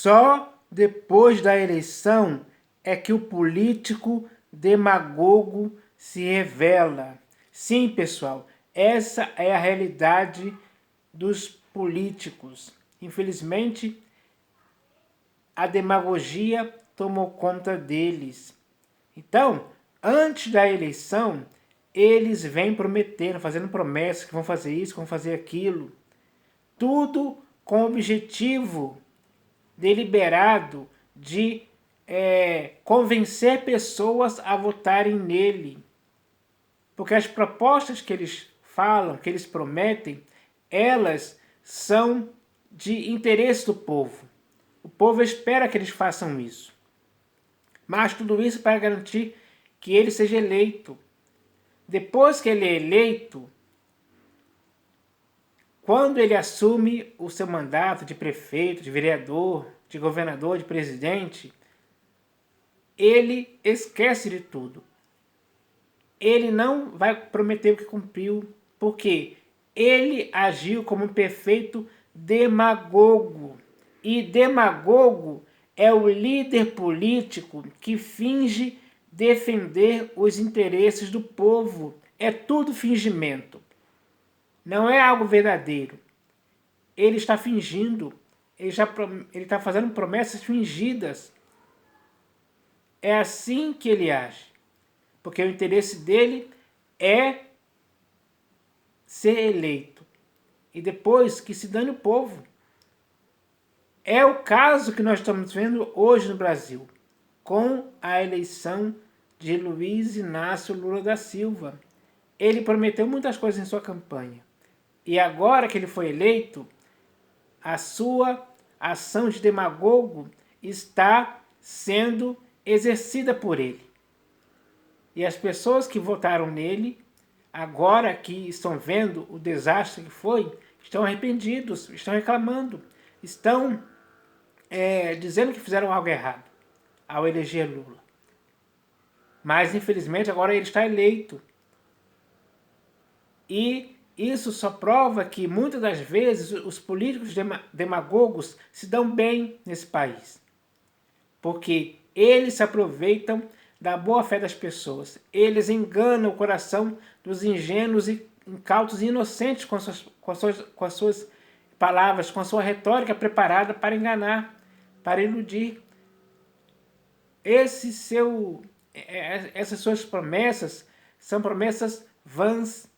Só depois da eleição é que o político demagogo se revela. Sim, pessoal, essa é a realidade dos políticos. Infelizmente, a demagogia tomou conta deles. Então, antes da eleição, eles vêm prometendo, fazendo promessas que vão fazer isso, que vão fazer aquilo. Tudo com o objetivo deliberado de convencer pessoas a votarem nele. Porque as propostas que eles falam, que eles prometem, elas são de interesse do povo. O povo espera que eles façam isso. Mas tudo isso para garantir que ele seja eleito. Depois que ele é eleito, quando ele assume o seu mandato de prefeito, de vereador, de governador, de presidente, ele esquece de tudo. Ele não vai prometer o que cumpriu, porque ele agiu como um perfeito demagogo. E demagogo é o líder político que finge defender os interesses do povo. É tudo fingimento. Não é algo verdadeiro. Ele está fingindo, ele está fazendo promessas fingidas. É assim que ele age. Porque o interesse dele é ser eleito. E depois que se dane o povo. É o caso que nós estamos vendo hoje no Brasil, com a eleição de Luiz Inácio Lula da Silva. Ele prometeu muitas coisas em sua campanha. E agora que ele foi eleito, a sua ação de demagogo está sendo exercida por ele. E as pessoas que votaram nele, agora que estão vendo o desastre que foi, estão arrependidos, estão reclamando, estão dizendo que fizeram algo errado ao eleger Lula. Mas, infelizmente, agora ele está eleito. E isso só prova que, muitas das vezes, os políticos demagogos se dão bem nesse país. Porque eles se aproveitam da boa-fé das pessoas. Eles enganam o coração dos ingênuos e incautos e inocentes com as suas palavras, com a sua retórica preparada para enganar, para iludir. Essas suas promessas são promessas vãs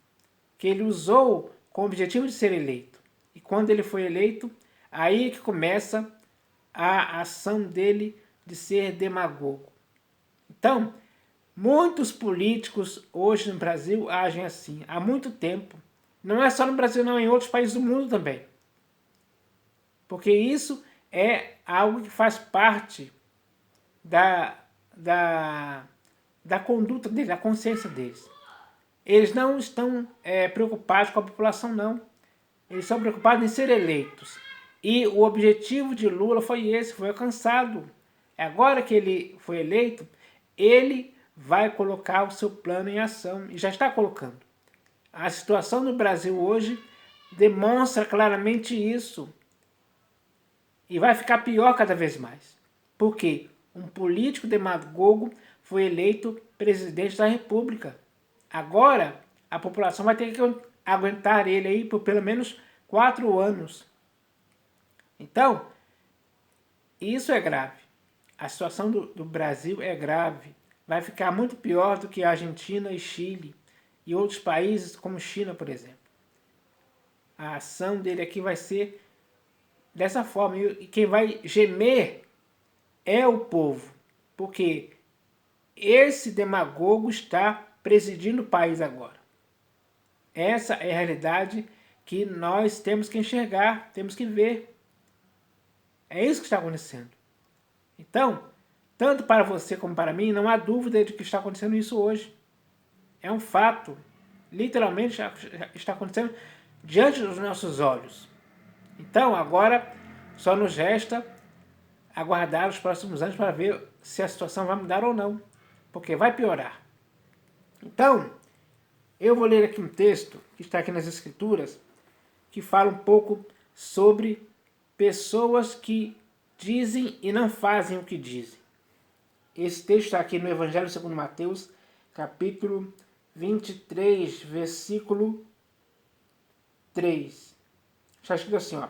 que ele usou com o objetivo de ser eleito. E quando ele foi eleito, aí é que começa a ação dele de ser demagogo. Então, muitos políticos hoje no Brasil agem assim, há muito tempo. Não é só no Brasil, não, em outros países do mundo também. Porque isso é algo que faz parte da conduta deles, da consciência deles. Eles não estão preocupados com a população, não. Eles estão preocupados em ser eleitos. E o objetivo de Lula foi esse, foi alcançado. Agora que ele foi eleito, ele vai colocar o seu plano em ação, e já está colocando. A situação no Brasil hoje demonstra claramente isso. E vai ficar pior cada vez mais. Por quê? Um político demagogo foi eleito presidente da República. Agora, a população vai ter que aguentar ele aí por pelo menos 4 anos. Então, isso é grave. A situação do Brasil é grave. Vai ficar muito pior do que a Argentina e Chile e outros países como China, por exemplo. A ação dele aqui vai ser dessa forma. E quem vai gemer é o povo. Porque esse demagogo está presidindo o país agora. Essa é a realidade que nós temos que enxergar, temos que ver. É isso que está acontecendo. Então, tanto para você como para mim, não há dúvida de que está acontecendo isso hoje. É um fato. Literalmente está acontecendo diante dos nossos olhos. Então, agora, só nos resta aguardar os próximos anos para ver se a situação vai mudar ou não. Porque vai piorar. Então, eu vou ler aqui um texto que está aqui nas Escrituras, que fala um pouco sobre pessoas que dizem e não fazem o que dizem. Esse texto está aqui no Evangelho segundo Mateus, capítulo 23, versículo 3. Está escrito assim, ó: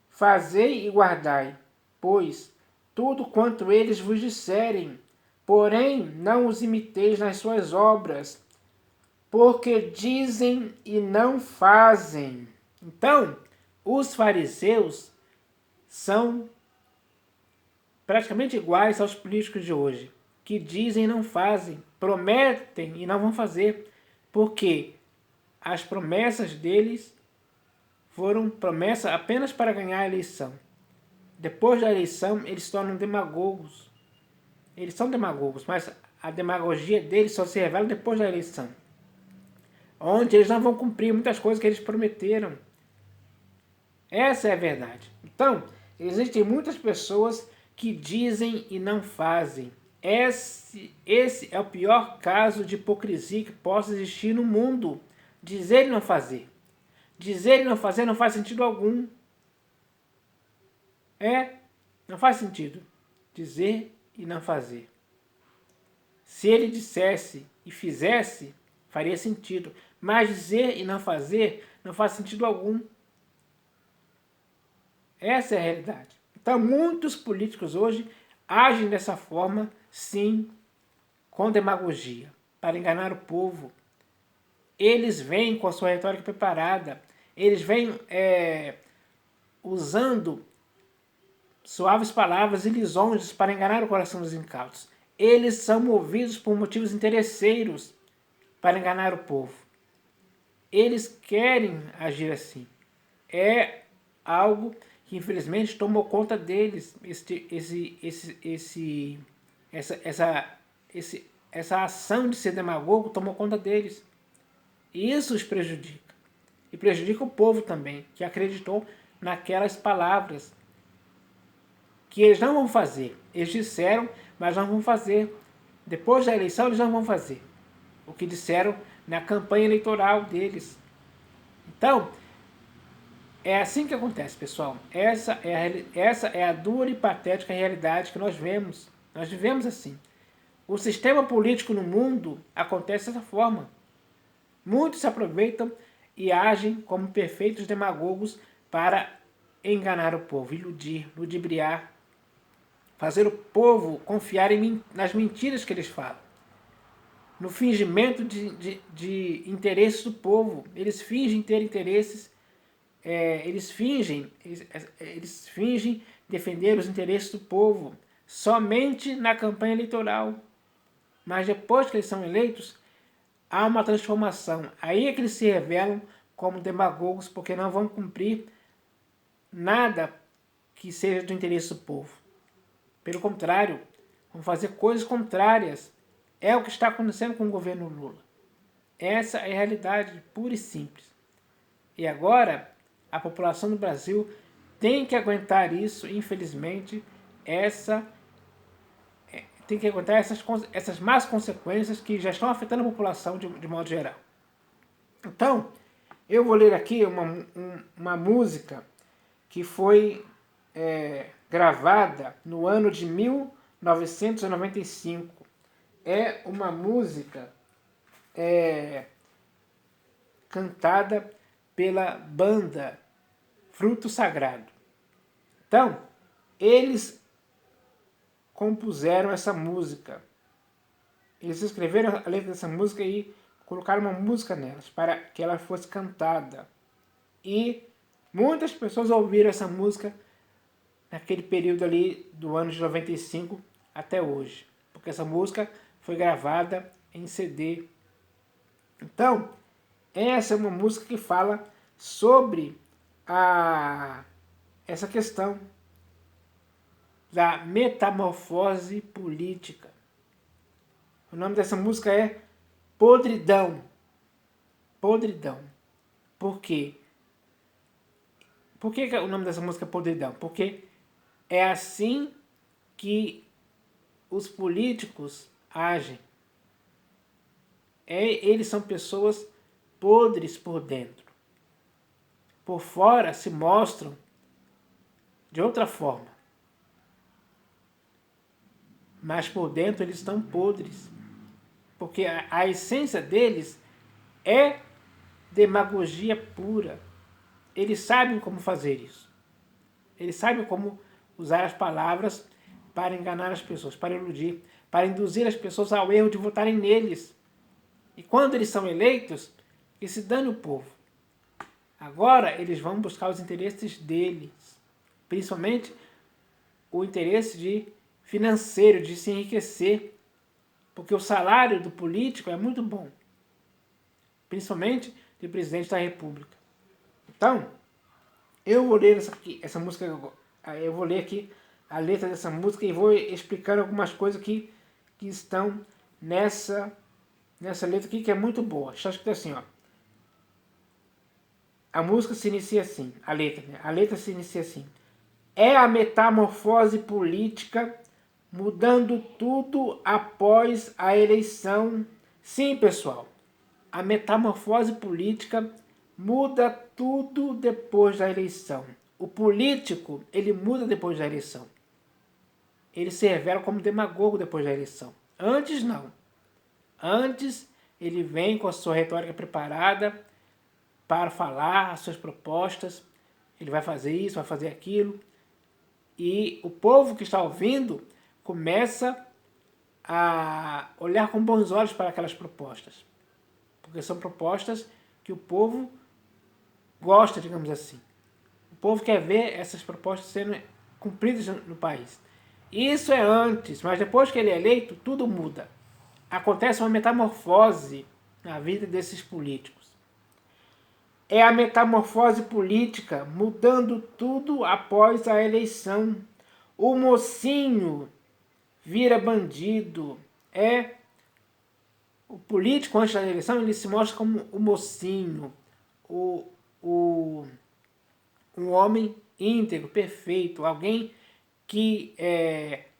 Fazei e guardai, pois, tudo quanto eles vos disserem, porém não os imiteis nas suas obras, porque dizem e não fazem. Então, os fariseus são praticamente iguais aos políticos de hoje, que dizem e não fazem, prometem e não vão fazer, porque as promessas deles foram promessas apenas para ganhar a eleição. Depois da eleição, eles se tornam demagogos. Eles são demagogos, mas a demagogia deles só se revela depois da eleição, onde eles não vão cumprir muitas coisas que eles prometeram. Essa é a verdade. Então, existem muitas pessoas que dizem e não fazem. Esse é o pior caso de hipocrisia que possa existir no mundo. Dizer e não fazer. Dizer e não fazer não faz sentido algum. Não faz sentido. Dizer e não fazer. Se ele dissesse e fizesse, faria sentido. Mas dizer e não fazer não faz sentido algum. Essa é a realidade. Então, muitos políticos hoje agem dessa forma, sim, com demagogia, para enganar o povo. Eles vêm com a sua retórica preparada, eles vêm usando suaves palavras e lisonjas para enganar o coração dos incautos. Eles são movidos por motivos interesseiros para enganar o povo. Eles querem agir assim. É algo que infelizmente tomou conta deles, essa ação de ser demagogo tomou conta deles. E isso os prejudica. E prejudica o povo também, que acreditou naquelas palavras que eles não vão fazer. Eles disseram, mas não vão fazer. Depois da eleição, eles não vão fazer o que disseram na campanha eleitoral deles. Então, é assim que acontece, pessoal. Essa é a dura e patética realidade que nós vemos. Nós vivemos assim. O sistema político no mundo acontece dessa forma. Muitos se aproveitam e agem como perfeitos demagogos para enganar o povo, iludir, ludibriar, fazer o povo confiar nas mentiras que eles falam, no fingimento de interesses do povo. Eles fingem ter interesses, eles fingem defender os interesses do povo somente na campanha eleitoral. Mas depois que eles são eleitos, há uma transformação. Aí é que eles se revelam como demagogos, porque não vão cumprir nada que seja do interesse do povo. Pelo contrário, vão fazer coisas contrárias. É o que está acontecendo com o governo Lula. Essa é a realidade pura e simples. E agora, a população do Brasil tem que aguentar isso, infelizmente, tem que aguentar essas más consequências que já estão afetando a população de modo geral. Então, eu vou ler aqui uma música que foi gravada no ano de 1995. É uma música cantada pela banda Fruto Sagrado. Então, eles compuseram essa música. Eles escreveram a letra dessa música e colocaram uma música nelas para que ela fosse cantada. E muitas pessoas ouviram essa música naquele período ali do ano de 95 até hoje, porque essa música foi gravada em CD. Então, essa é uma música que fala sobre essa questão da metamorfose política. O nome dessa música é Podridão. Podridão. Por quê? Por que o nome dessa música é Podridão? Porque é assim que os políticos agem. Eles são pessoas podres por dentro. Por fora se mostram de outra forma. mas por dentro eles estão podres. Porque a essência deles é demagogia pura. Eles sabem como fazer isso. Eles sabem como usar as palavras para enganar as pessoas, para iludir, para induzir as pessoas ao erro de votarem neles. E quando eles são eleitos, que se dane o povo. Agora eles vão buscar os interesses deles, principalmente o interesse financeiro, de se enriquecer, porque o salário do político é muito bom, principalmente do presidente da República. Então, eu vou ler essa música, eu vou ler aqui a letra dessa música e vou explicando algumas coisas que estão nessa letra aqui, que é muito boa. Está escrito assim, ó. A música se inicia assim, a letra, né? A letra se inicia assim. É a metamorfose política mudando tudo após a eleição. Sim, pessoal, a metamorfose política muda tudo depois da eleição. O político, ele muda depois da eleição. Ele se revela como demagogo depois da eleição. Antes, não. Antes, ele vem com a sua retórica preparada para falar as suas propostas. Ele vai fazer isso, vai fazer aquilo. E o povo que está ouvindo começa a olhar com bons olhos para aquelas propostas. Porque são propostas que o povo gosta, digamos assim. O povo quer ver essas propostas sendo cumpridas no país. Isso é antes, mas depois que ele é eleito, tudo muda. Acontece uma metamorfose na vida desses políticos. É a metamorfose política mudando tudo após a eleição. O mocinho vira bandido. O político antes da eleição, ele se mostra como o mocinho, um homem íntegro, perfeito, alguém que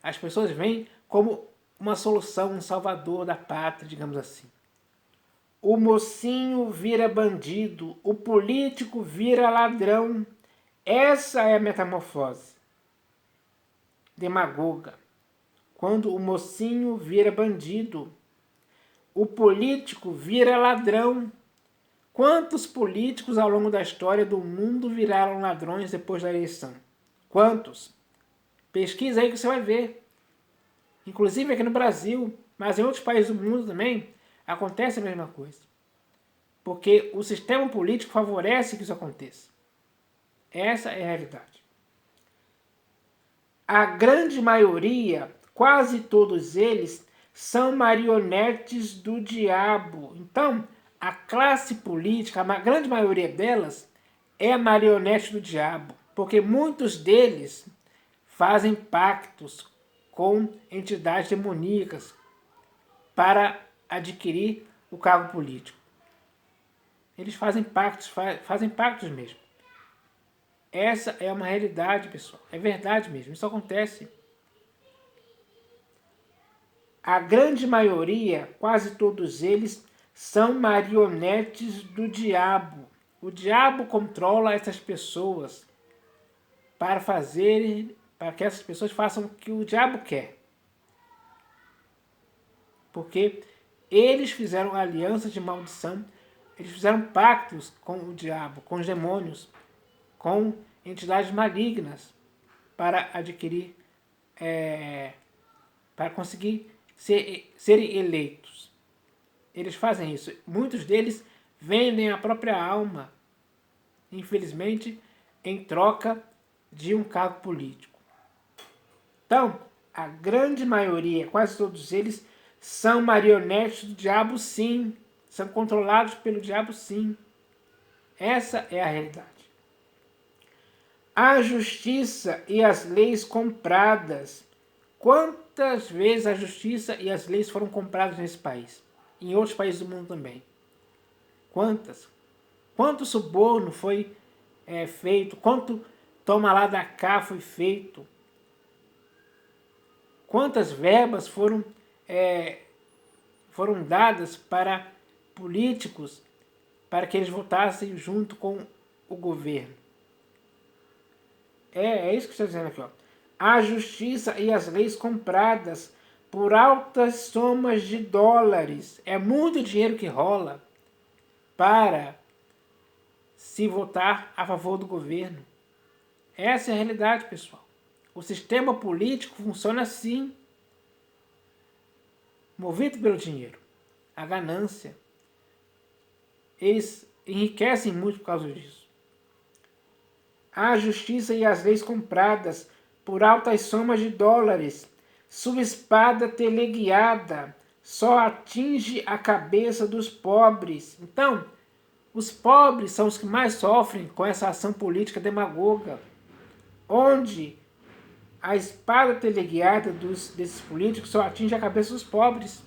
as pessoas veem como uma solução, um salvador da pátria, digamos assim. O mocinho vira bandido, o político vira ladrão. Essa é a metamorfose demagoga. Quando o mocinho vira bandido, o político vira ladrão. Quantos políticos ao longo da história do mundo viraram ladrões depois da eleição? Quantos? Pesquisa aí que você vai ver. Inclusive aqui no Brasil, mas em outros países do mundo também, acontece a mesma coisa. Porque o sistema político favorece que isso aconteça. Essa é a realidade. A grande maioria, quase todos eles, são marionetes do diabo. Então, a classe política, a grande maioria delas, é marionete do diabo. Porque muitos deles fazem pactos com entidades demoníacas para adquirir o cargo político. Eles fazem pactos mesmo. Essa é uma realidade, pessoal. É verdade mesmo, isso acontece. A grande maioria, quase todos eles, são marionetes do diabo. O diabo controla essas pessoas para que essas pessoas façam o que o diabo quer. Porque eles fizeram alianças de maldição, eles fizeram pactos com o diabo, com os demônios, com entidades malignas para adquirir, para conseguir serem eleitos. Eles fazem isso. Muitos deles vendem a própria alma, infelizmente, em troca de um cargo político. Então, a grande maioria, quase todos eles, são marionetes do diabo, sim. São controlados pelo diabo, sim. Essa é a realidade. A justiça e as leis compradas. Quantas vezes a justiça e as leis foram compradas nesse país? Em outros países do mundo também. Quantas? Quanto suborno foi feito? Quanto toma lá da cá foi feito? Quantas verbas foram dadas para políticos para que eles votassem junto com o governo? É isso que está dizendo aqui, ó. A justiça e as leis compradas por altas somas de dólares. É muito dinheiro que rola para se votar a favor do governo. Essa é a realidade, pessoal. O sistema político funciona assim, movido pelo dinheiro, a ganância. Eles enriquecem muito por causa disso. A justiça e as leis compradas por altas somas de dólares, sua espada teleguiada, só atinge a cabeça dos pobres. Então, os pobres são os que mais sofrem com essa ação política demagoga, onde a espada teleguiada desses políticos só atinge a cabeça dos pobres,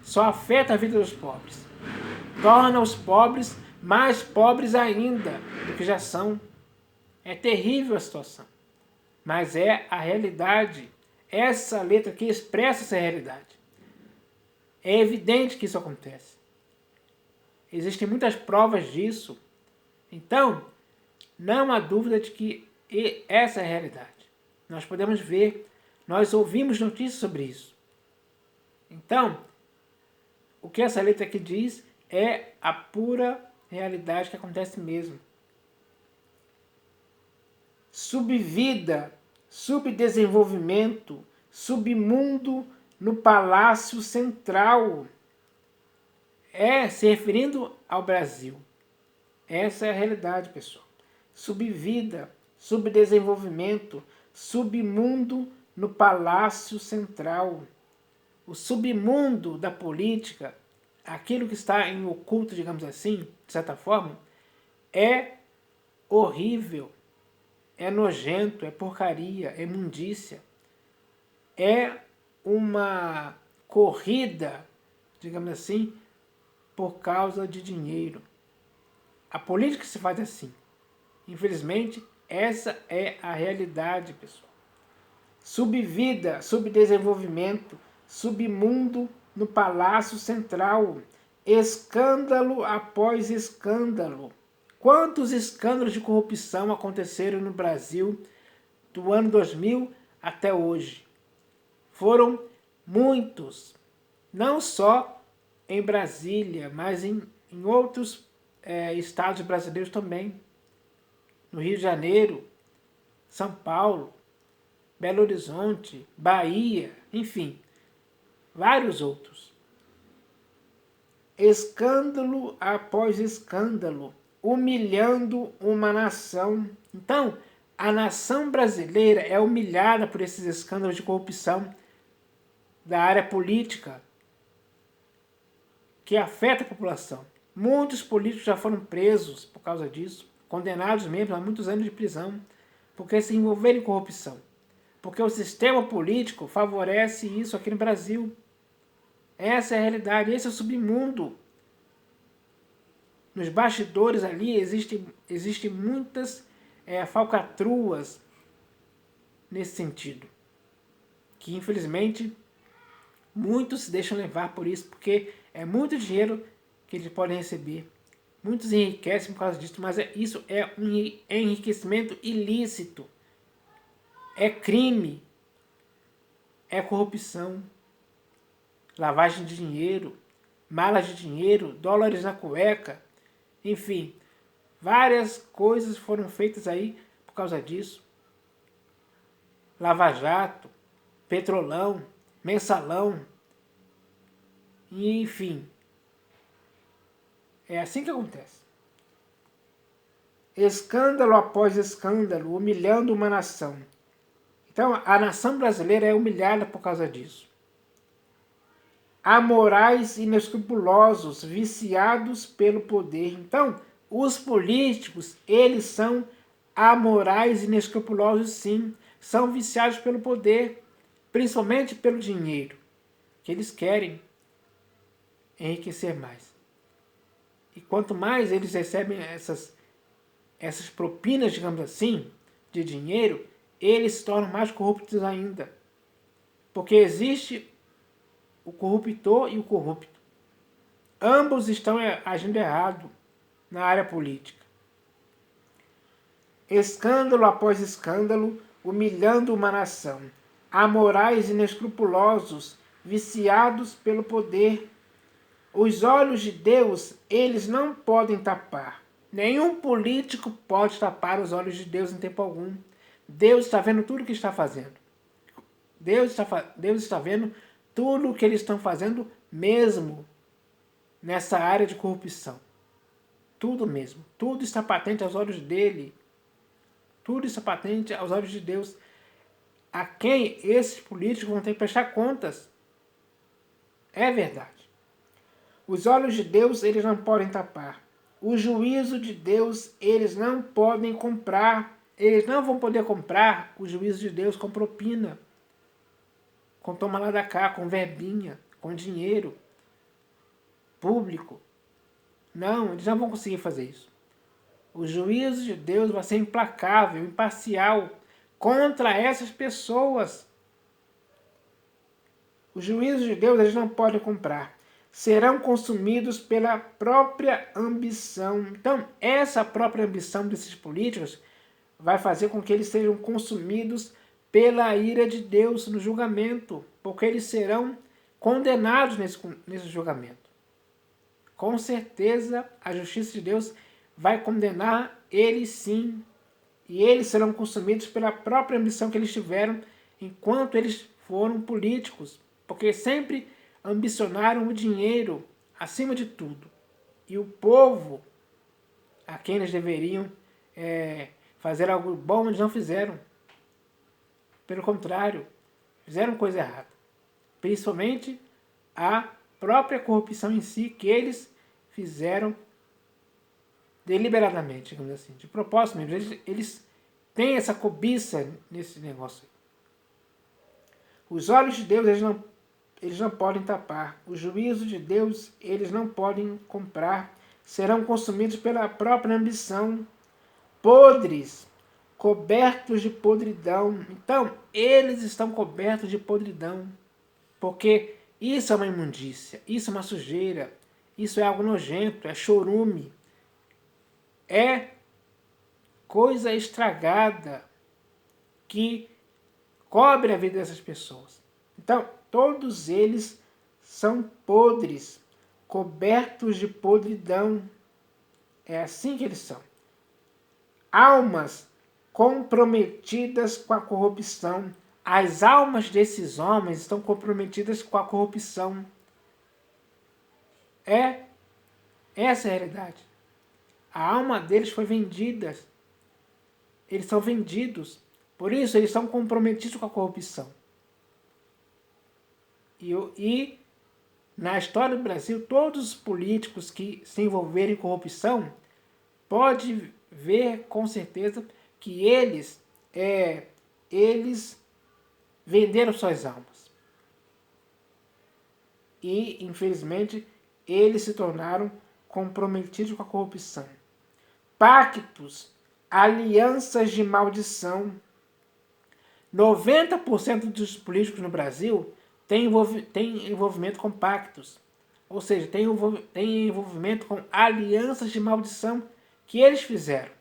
só afeta a vida dos pobres, torna os pobres mais pobres ainda do que já são. É terrível a situação, mas é a realidade. Essa letra aqui expressa essa realidade. É evidente que isso acontece. Existem muitas provas disso. Então, não há dúvida de que essa é a realidade. Nós podemos ver, nós ouvimos notícias sobre isso. Então, o que essa letra aqui diz é a pura realidade que acontece mesmo. Subvida, subdesenvolvimento, submundo no Palácio Central. Se referindo ao Brasil. Essa é a realidade, pessoal. Subvida, subdesenvolvimento, submundo no Palácio Central. O submundo da política, aquilo que está em oculto, digamos assim, de certa forma, é horrível, é nojento, é porcaria, é imundícia. É uma corrida, digamos assim, por causa de dinheiro. A política se faz assim. Infelizmente, essa é a realidade, pessoal. Subvida, subdesenvolvimento, submundo no Palácio Central. Escândalo após escândalo. Quantos escândalos de corrupção aconteceram no Brasil do ano 2000 até hoje? Foram muitos. Não só em Brasília, mas em outros estados brasileiros também. No Rio de Janeiro, São Paulo, Belo Horizonte, Bahia, enfim, vários outros. Escândalo após escândalo, humilhando uma nação. Então, a nação brasileira é humilhada por esses escândalos de corrupção da área política, que afeta a população. Muitos políticos já foram presos por causa disso, condenados mesmo a muitos anos de prisão, porque se envolveram em corrupção. Porque o sistema político favorece isso aqui no Brasil. Essa é a realidade, esse é o submundo. Nos bastidores ali existem muitas falcatruas nesse sentido. Que infelizmente muitos se deixam levar por isso, porque é muito dinheiro que eles podem receber. Muitos enriquecem por causa disso, mas isso é um enriquecimento ilícito. É crime. É corrupção. Lavagem de dinheiro. Malas de dinheiro. Dólares na cueca. Enfim, várias coisas foram feitas aí por causa disso. Lava Jato. Petrolão. Mensalão. E, enfim. É assim que acontece. Escândalo após escândalo, humilhando uma nação. Então, a nação brasileira é humilhada por causa disso. Amorais inescrupulosos, viciados pelo poder. Então, os políticos, eles são amorais inescrupulosos, sim. São viciados pelo poder, principalmente pelo dinheiro, que eles querem enriquecer mais. E quanto mais eles recebem essas propinas, digamos assim, de dinheiro, eles se tornam mais corruptos ainda. Porque existe o corruptor e o corrupto. Ambos estão agindo errado na área política. Escândalo após escândalo, humilhando uma nação. amorais inescrupulosos, viciados pelo poder. Os olhos de Deus, eles não podem tapar. Nenhum político pode tapar os olhos de Deus em tempo algum. Deus está vendo tudo o que está fazendo. Deus está vendo tudo o que eles estão fazendo mesmo nessa área de corrupção. Tudo mesmo. Tudo está patente aos olhos dele. Tudo está patente aos olhos de Deus. A quem esses políticos vão ter que prestar contas. É verdade. Os olhos de Deus, eles não podem tapar. O juízo de Deus, eles não podem comprar. Eles não vão poder comprar o juízo de Deus com propina, com toma lá da cá, com verbinha, com dinheiro público. Não, eles não vão conseguir fazer isso. O juízo de Deus vai ser implacável, imparcial contra essas pessoas. Os juízos de Deus eles não podem comprar. Serão consumidos pela própria ambição. Então, essa própria ambição desses políticos vai fazer com que eles sejam consumidos pela ira de Deus no julgamento, porque eles serão condenados nesse julgamento. Com certeza, a justiça de Deus vai condenar eles sim, e eles serão consumidos pela própria ambição que eles tiveram enquanto eles foram políticos, porque sempre ambicionaram o dinheiro acima de tudo. E o povo, a quem eles deveriam fazer algo bom, eles não fizeram. Pelo contrário, fizeram coisa errada. Principalmente a própria corrupção em si, que eles fizeram deliberadamente, digamos assim, de propósito mesmo. Eles têm essa cobiça nesse negócio. Os olhos de Deus, eles não podem tapar. O juízo de Deus, eles não podem comprar. Serão consumidos pela própria ambição. Podres, cobertos de podridão. Então, eles estão cobertos de podridão. Porque isso é uma imundícia, isso é uma sujeira, isso é algo nojento, é chorume. É coisa estragada que cobre a vida dessas pessoas. Então, todos eles são podres, cobertos de podridão. É assim que eles são. Almas comprometidas com a corrupção. As almas desses homens estão comprometidas com a corrupção. Essa é a realidade. A alma deles foi vendida. Eles são vendidos. Por isso, eles são comprometidos com a corrupção. E na história do Brasil, todos os políticos que se envolveram em corrupção, pode ver com certeza que eles venderam suas almas. E, infelizmente, eles se tornaram comprometidos com a corrupção. Pactos, alianças de maldição. 90% dos políticos no Brasil tem envolvimento com pactos. Ou seja, tem envolvimento com alianças de maldição que eles fizeram.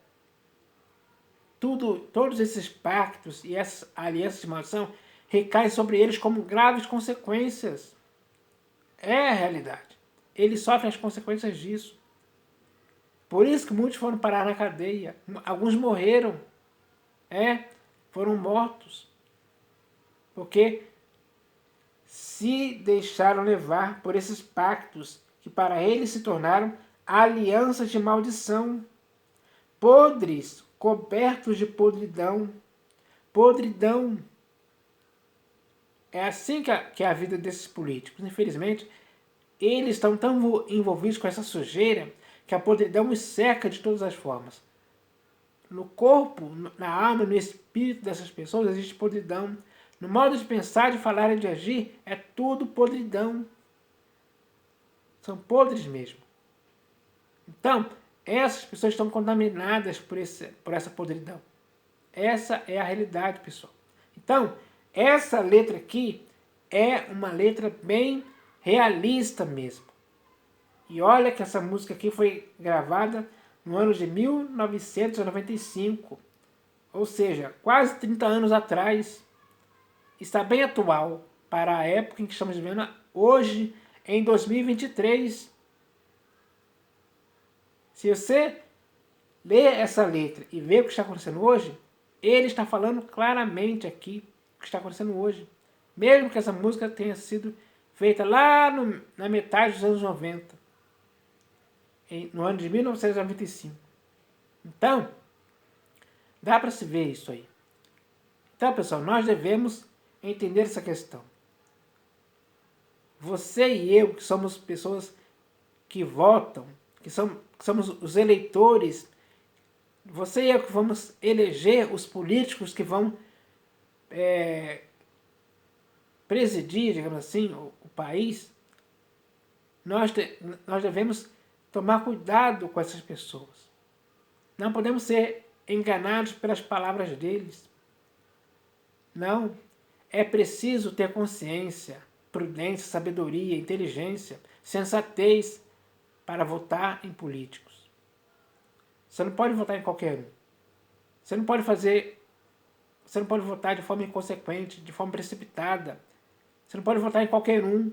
Todos esses pactos e essas alianças de maldição recaem sobre eles como graves consequências. É a realidade. Eles sofrem as consequências disso. Por isso que muitos foram parar na cadeia. Alguns morreram. Foram mortos. Porque se deixaram levar por esses pactos que para eles se tornaram alianças de maldição. Podres, cobertos de podridão. Podridão. É assim que é a vida desses políticos. Infelizmente, eles estão tão envolvidos com essa sujeira que a podridão os cerca de todas as formas. No corpo, na alma, no espírito dessas pessoas existe podridão. No modo de pensar, de falar e de agir, é tudo podridão. São podres mesmo. Então, essas pessoas estão contaminadas por essa podridão. Essa é a realidade, pessoal. Então, essa letra aqui é uma letra bem realista mesmo. E olha que essa música aqui foi gravada no ano de 1995. Ou seja, quase 30 anos atrás. está bem atual para a época em que estamos vivendo hoje, em 2023. Se você ler essa letra e ver o que está acontecendo hoje, ele está falando claramente aqui o que está acontecendo hoje. Mesmo que essa música tenha sido feita lá na metade dos anos 90, no ano de 1995. Então, dá para se ver isso aí. Então, pessoal, nós devemos entender essa questão. Você e eu, que somos pessoas que votam, que somos os eleitores, você e eu que vamos eleger os políticos que vão presidir, digamos assim, o país, nós devemos tomar cuidado com essas pessoas. Não podemos ser enganados pelas palavras deles. Não. É preciso ter consciência, prudência, sabedoria, inteligência, sensatez para votar em políticos. Você não pode votar em qualquer um. Você não pode votar de forma inconsequente, de forma precipitada. Você não pode votar em qualquer um.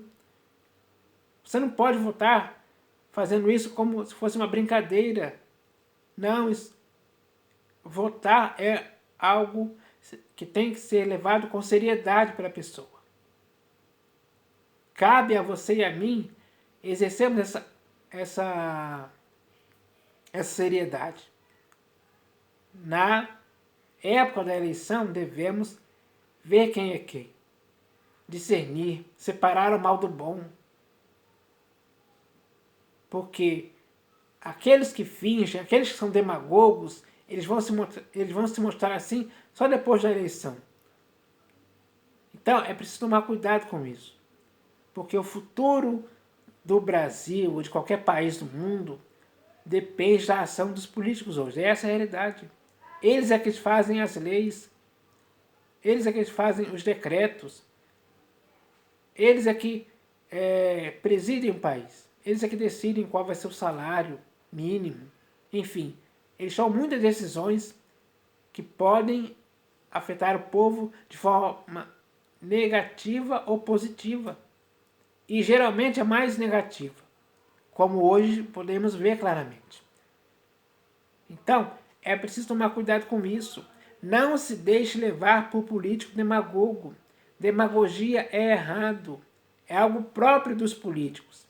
Você não pode votar fazendo isso como se fosse uma brincadeira. Não, votar é algo que tem que ser levado com seriedade pela pessoa. Cabe a você e a mim exercermos essa seriedade. Na época da eleição, devemos ver quem é quem. Discernir, separar o mal do bom. Porque aqueles que fingem, aqueles que são demagogos, eles vão se mostrar assim só depois da eleição. Então, é preciso tomar cuidado com isso. Porque o futuro do Brasil ou de qualquer país do mundo depende da ação dos políticos hoje. Essa é a realidade. Eles é que fazem as leis. Eles é que fazem os decretos. Eles é que presidem o país. Eles é que decidem qual vai ser o salário mínimo. Enfim, eles tomam muitas decisões que podem afetar o povo de forma negativa ou positiva. E geralmente é mais negativa, como hoje podemos ver claramente. Então, é preciso tomar cuidado com isso. Não se deixe levar por político demagogo. Demagogia é errado. É algo próprio dos políticos.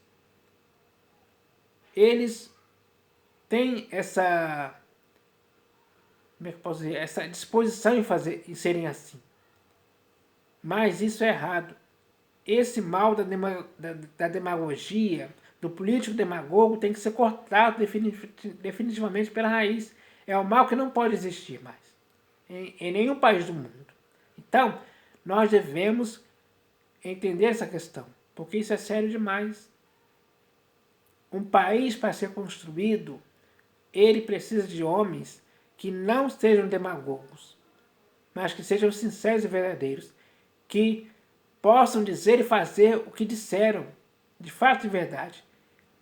Eles têm essa disposição em serem assim. Mas isso é errado. Esse mal da demagogia, do político demagogo, tem que ser cortado definitivamente pela raiz. É um mal que não pode existir mais em nenhum país do mundo. Então, nós devemos entender essa questão, porque isso é sério demais. Um país, para ser construído, ele precisa de homens que não sejam demagogos, mas que sejam sinceros e verdadeiros, que possam dizer e fazer o que disseram, de fato e verdade,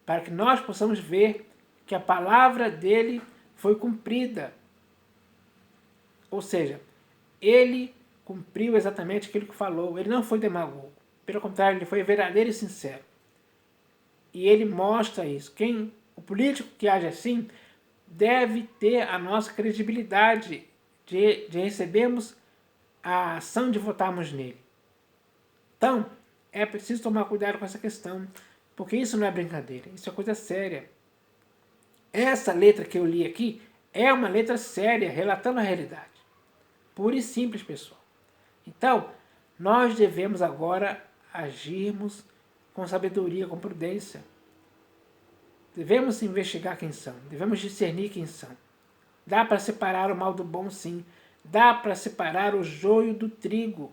para que nós possamos ver que a palavra dele foi cumprida. Ou seja, ele cumpriu exatamente aquilo que falou, ele não foi demagogo, pelo contrário, ele foi verdadeiro e sincero. E ele mostra isso. O político que age assim deve ter a nossa credibilidade de recebermos a ação de votarmos nele. Então, é preciso tomar cuidado com essa questão, porque isso não é brincadeira, isso é coisa séria. Essa letra que eu li aqui é uma letra séria, relatando a realidade. Pura e simples, pessoal. Então, nós devemos agora agirmos com sabedoria, com prudência. Devemos investigar quem são, devemos discernir quem são. Dá para separar o mal do bom, sim. Dá para separar o joio do trigo.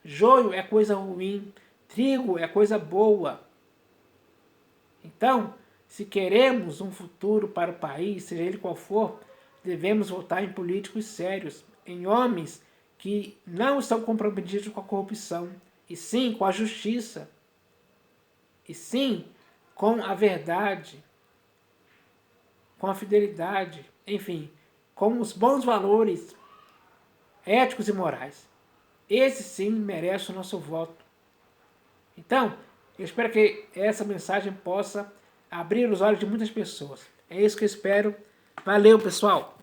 Joio é coisa ruim, trigo é coisa boa. Então, se queremos um futuro para o país, seja ele qual for, devemos votar em políticos sérios, em homens que não estão comprometidos com a corrupção, e sim com a justiça, e sim com a verdade, com a fidelidade, enfim, com os bons valores éticos e morais. esse sim merece o nosso voto. Então, eu espero que essa mensagem possa abrir os olhos de muitas pessoas. É isso que eu espero. Valeu, pessoal!